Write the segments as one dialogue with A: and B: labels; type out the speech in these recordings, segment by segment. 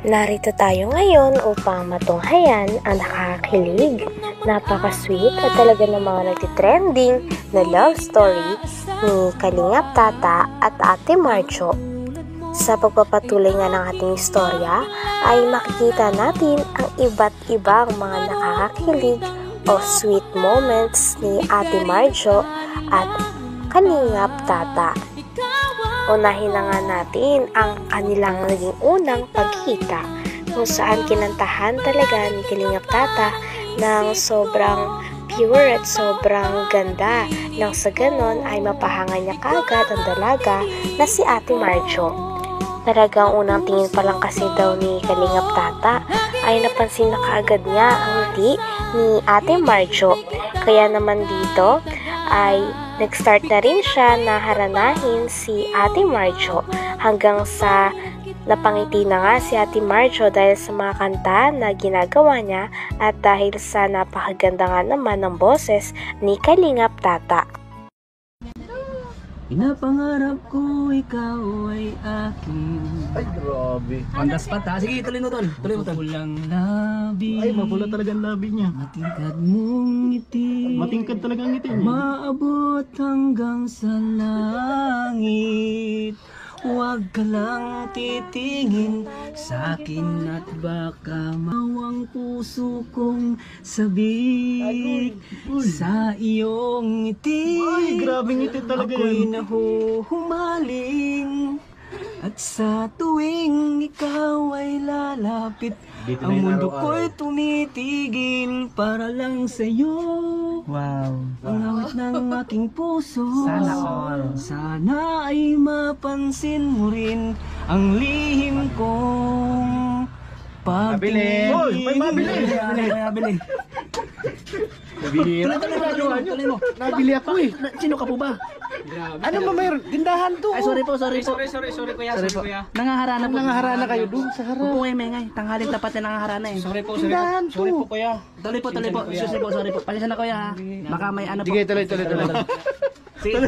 A: Narito tayo ngayon upang matunghayan ang nakakakilig, napaka-sweet at talaga ng mga nagtitrending na love story ni Kalingap Tata at Ate Marjo. Sa pagpapatuloy nga ng ating istorya ay makikita natin ang iba't ibang mga nakakakilig o sweet moments ni Ate Marjo at Kalingap Tata. Unahin na nga natin ang kanilang naging unang pagkita kung saan kinantahan talaga ni Kalingap Tata ng sobrang pure at sobrang ganda nang sa ganon ay mapahanga niya kaagad ang dalaga na si Ate Marjo. Talagang unang tingin pa lang kasi daw ni Kalingap Tata ay napansin na kaagad niya ang ngiti ni Ate Marjo. Kaya naman dito ay nag-start na rin siya na haranahin si Ate Marjo hanggang sa napangiti na nga si Ate Marjo dahil sa mga kanta na ginagawa niya at dahil sa napakaganda nga naman ng boses ni Kalingap Tata.
B: Pinapangarap ko ikaw ay akin.
C: Ay, grabe.
B: Pandas pa ta. Sige, tuloy mo tol. Tuloy mo tol. Pulang labi.
C: Ay, mapula talaga ang labi niya.
B: Matingkad mong ngiti.
C: Matingkad talaga ang ngiti niya.
B: Maabot hanggang sa langit. Huwag ka lang titingin sa akin at baka mawang puso kong sabik sa iyong ngiti.
C: Ay, grabe ngiti talaga
B: ako'y
C: yan.
B: nahuhumaling at sa tuwing ikaw ay lalapit,
C: Dito
B: ang
C: na
B: mundo
C: araw-araw.
B: ko'y tumitigil para lang sa'yo.
C: Wow.
B: Ang awit ng aking puso.
C: Sana all.
B: Sana ay mapansin mo rin ang lihim kong pagtingin.
C: Hoy, may mabili.
B: Mabili.
C: Nabili.
B: Tuloy mo.
C: Nabili ako eh.
B: Sino ka po ba?
C: Ano ba mayroon? Tindahan to.
B: Ay, sorry po.
D: Sorry kuya.
B: Nangaharana po.
C: Nangaharana kayo doon sa harap.
B: Upo kayo, Mengay. Tanghalin tapat na nangaharana eh.
D: Sorry po
C: Tindahan to.
D: kuya.
B: Tuloy po. Sorry po. Pasensya na kuya ha. Baka may ano po.
C: Sige, tuloy.
B: Sige,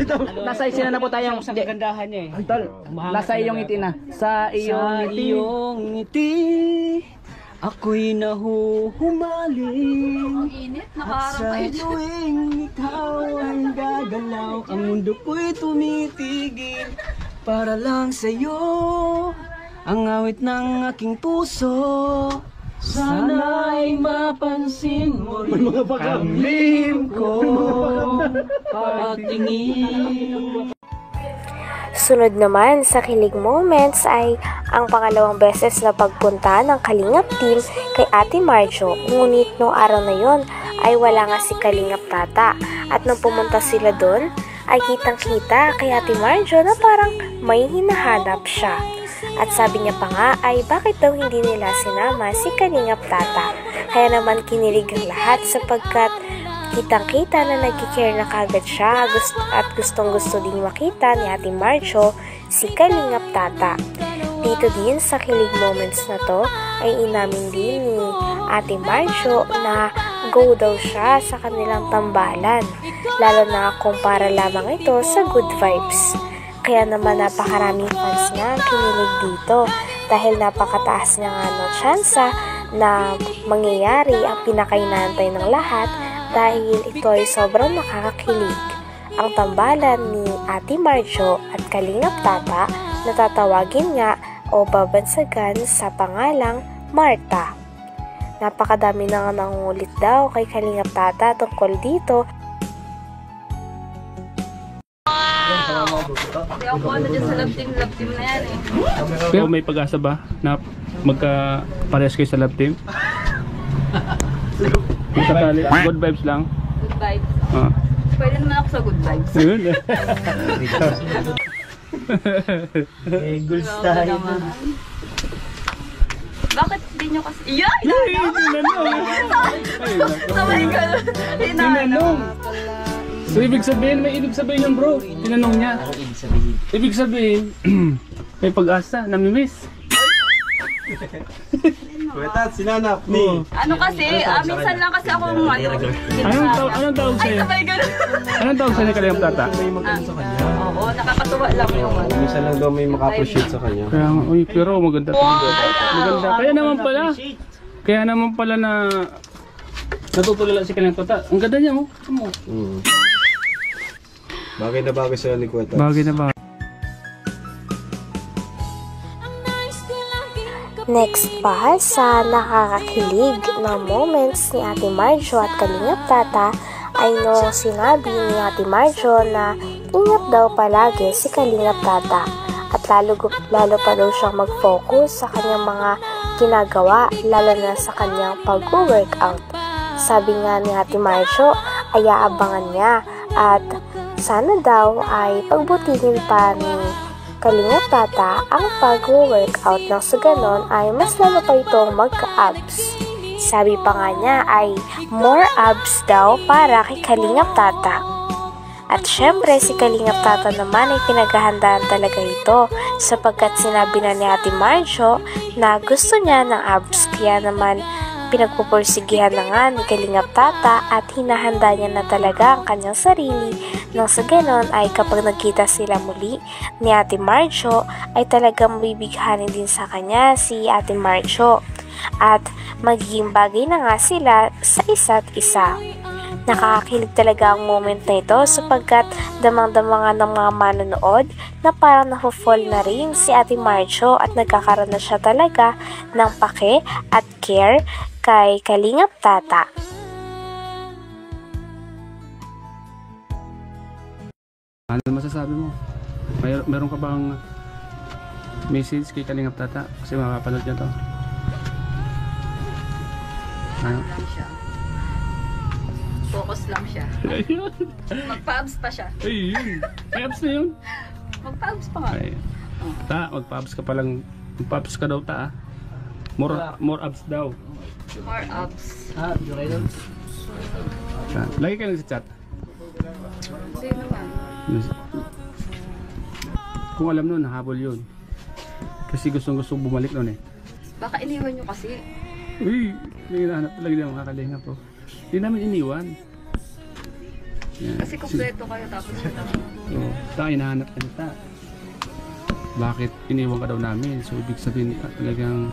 B: nasa isina na po tayong
D: Sa kagandahan niya eh.
B: Tol, nasa iyong ngiti na. Sa iyong ngiti, ako'y nahuhumaling. At sa tuwing ikaw ay gagalaw, ang mundo ko'y tumitigil para lang sa'yo. Ang awit ng aking puso, sana ay mapansin mo rin ang lihim ko pagtingin.
A: Sunod naman sa kilig moments ay ang pangalawang beses na pagpunta ng Kalingap team kay Ate Marjo. Ngunit noong araw na yon ay wala nga si Kalingap Tata. At nung pumunta sila doon ay kitang-kita kay Ate Marjo na parang may hinahanap siya. At sabi niya pa nga ay bakit daw hindi nila sinama si Kalingap Tata. Kaya naman kinilig ang lahat sapagkat kitang-kita na nagkikare na kagad siya at gustong-gusto ding makita ni Ate Marjo si Kalingap Tata. Dito din sa kilig moments na to ay inamin din ni Ate Marjo na go daw siya sa kanilang tambalan, lalo na kung para lamang ito sa good vibes. Kaya naman napakaraming fans nga kinilig dito dahil napakataas niya nga ng tsansa na mangyayari ang pinakainantay ng lahat dahil ito ay sobrang nakakakilig. Ang tambalan ni Ate Marjo at Kalingap Tata na tatawagin nga o babansagan sa pangalang Marta. Napakadami na nga nangungulit daw kay Kalingap Tata tungkol dito.
E: Hindi ako ano dyan sa love team na yan eh.
D: Pero may pag-asa ba na magka-parehas kayo sa love team? Sakali, good vibes lang.
E: Good vibes.
D: Ah.
E: Pwede naman ako sa good vibes.
D: Ayun.
C: Goals
E: Grabe
C: tayo.
E: naman. Bakit di nyo kasi... Yay! Sabay ka nun.
D: Tinanong. So, ibig sabihin, may ibig sabihin yung bro. Tinanong niya. Ibig sabihin, may pag-asa, namimiss.
C: Kuya Tat, sinanap ni.
E: Ano kasi, minsan lang kasi ako
D: Anong tawag
E: Ay,
D: sa'yo?
E: sabay ganun.
D: Anong tawag sa'yo ni Kalingap Tata?
E: Oo, nakakatuwa lang yung ano.
C: Minsan lang daw may maka-appreciate sa kanya.
D: Kaya, uy, pero maganda. Maganda. Kaya naman pala na natutulala si Kalingap Tata. Ang ganda niya, oh.
C: Bagay na bagay sa'yo ni Kuya Tat.
D: Bagay na ba?
A: Next pa sa nakakakilig na moments ni Ate Marjo at Kalingap Tata ay nung sinabi ni Ate Marjo na ingat daw palagi si Kalingap Tata at lalo pa daw siyang mag-focus sa kanyang mga ginagawa, lalo na sa kanyang pag-workout. Sabi nga ni Ate Marjo ay aabangan niya at sana daw ay pagbutihin pa ni Kalingap Tata ang pag-workout nang sa ganon ay mas lalo pa itong magka-abs. Sabi pa nga niya ay more abs daw para kay Kalingap Tata. At syempre si Kalingap Tata naman ay pinaghahandaan talaga ito sapagkat sinabi na ni Ate Marjo na gusto niya ng abs kaya naman pinagpupursigihan na nga ni Kalingap Tata at hinahanda niya na talaga ang kanyang sarili nang sa ganon ay kapag nagkita sila muli ni Ate Marjo ay talagang mabibighanin din sa kanya si Ate Marjo at magiging bagay na nga sila sa isa't isa. Nakakakilig talaga ang moment na ito sapagkat damang-dama nga ng mga manonood na parang na-fall na rin si Ate Marjo at nagkakaroon na siya talaga ng pake at care kay Kalingap Tata.
D: Ano masasabi mo? Meron ka bang message kay Kalingap Tata? Kasi makapanood niya to. Ano?
E: Lang siya. Focus lang siya.
D: Ayun.
E: Magpa-abs pa siya.
D: Ayun. May abs na yun.
E: Magpa-abs pa nga.
D: Ay. Ta, magpa-abs ka palang. Magpa-abs ka daw ta. More abs daw.
E: More abs.
D: Lagi ka lang sa chat.
E: Hindi naman.
D: Kung alam nun, nahabol yun. Kasi gustong bumalik nun eh.
E: Baka iniwan nyo kasi.
D: Uy, hinahanap talaga niya mga Kalingap po. Hindi namin iniwan. Yan.
E: Kasi kumpleto kayo tapos yun lang.
D: So, hinahanap ka nita. Bakit iniwan ka daw namin? So, ibig sabihin talagang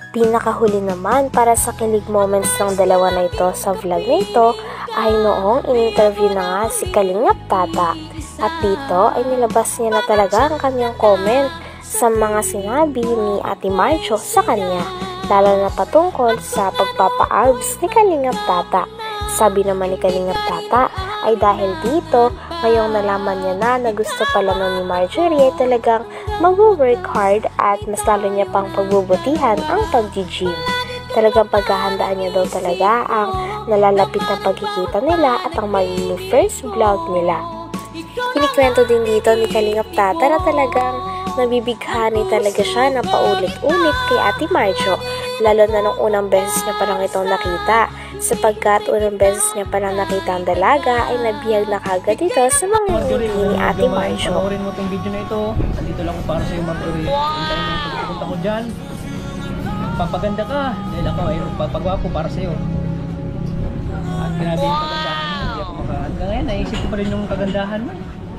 A: Pinakahuli naman para sa kilig moments ng dalawa na ito sa vlog na ito ay noong in-interview na nga si Kalingap Tata. At dito ay nilabas niya na talaga ang kanyang comment sa mga sinabi ni Ate Marjo sa kanya, lalo na patungkol sa pagpapa-abs ni Kalingap Tata. Sabi naman ni Kalingap Tata ay dahil dito, ngayong nalaman niya na gusto pala nun ni Marjorie talagang mag-work hard at mas lalo niya pang pagbubutihan ang pag-gym. Talagang paghahandaan niya daw talaga ang nalalapit na pagkikita nila at ang magiging first vlog nila. Kinikwento din dito ni Kalingap Tata na talagang nabibighani talaga siya na paulit-ulit kay Ate Marjo, lalo na nung unang beses niya parang itong nakita, sapagkat unang beses niya parang nakita ang dalaga ay nabihag na kagad ito sa mga ngiti ni Ate Marjo.
B: Panoorin mo itong video na ito. Nandito lang ako para sa iyo, Marjorie. Hintayin mo yung pagpunta ko dyan. Papaganda ka dahil ako ay papagwapo para sa iyo. At grabe yung kagandahan mo. Hindi ako hanggang ngayon, naisip ko pa rin yung kagandahan mo.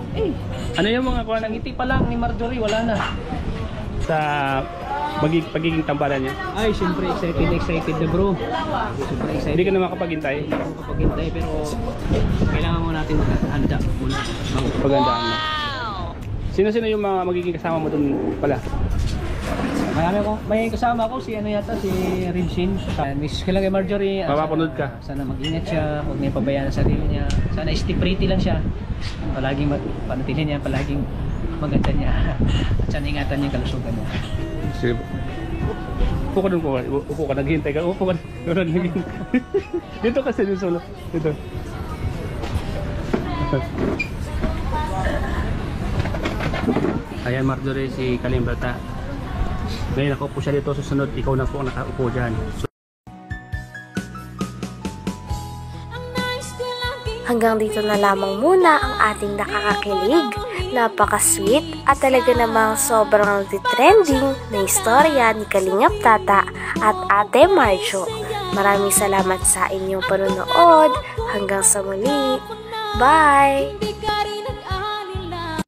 B: Eh,
D: ano yung mga kuha ng
B: nangiti pa lang ni Marjorie, wala na.
D: sa pagiging tambalan niya?
B: Ay, siyempre excited na bro. Siyempre excited.
D: Hindi ka na makapaghintay?
B: Hindi ako makapaghintay pero kailangan mo natin maghanda muna.
D: Pagandaan mo. Sino-sino yung mga magiging kasama mo dun pala?
B: May kasama ako si si Rinsin. Miss ko lang kay Marjorie.
D: Mapapanood ka?
B: Sana mag-ingat siya, huwag niya pabayaan sa sarili niya. Sana stay pretty lang siya. Palaging panatili niya, palaging maganda niya. At sana ingatan niya yung kalusugan niya.
D: Sige. Upo ka dun, upo ka, naghihintay ka. Upo ka dun. Dito kasi yung solo. Dito. Ayan Marjorie, si Kalingap Tata. Ngayon nakaupo siya dito, susunod ikaw na po ang nakaupo dyan.
A: Hanggang dito na lamang muna ang ating nakakakilig Napaka-sweet at talaga namang sobrang trending na istorya ni Kalingap Tata at Ate Marjo. Maraming salamat sa inyong panonood. Hanggang sa muli. Bye!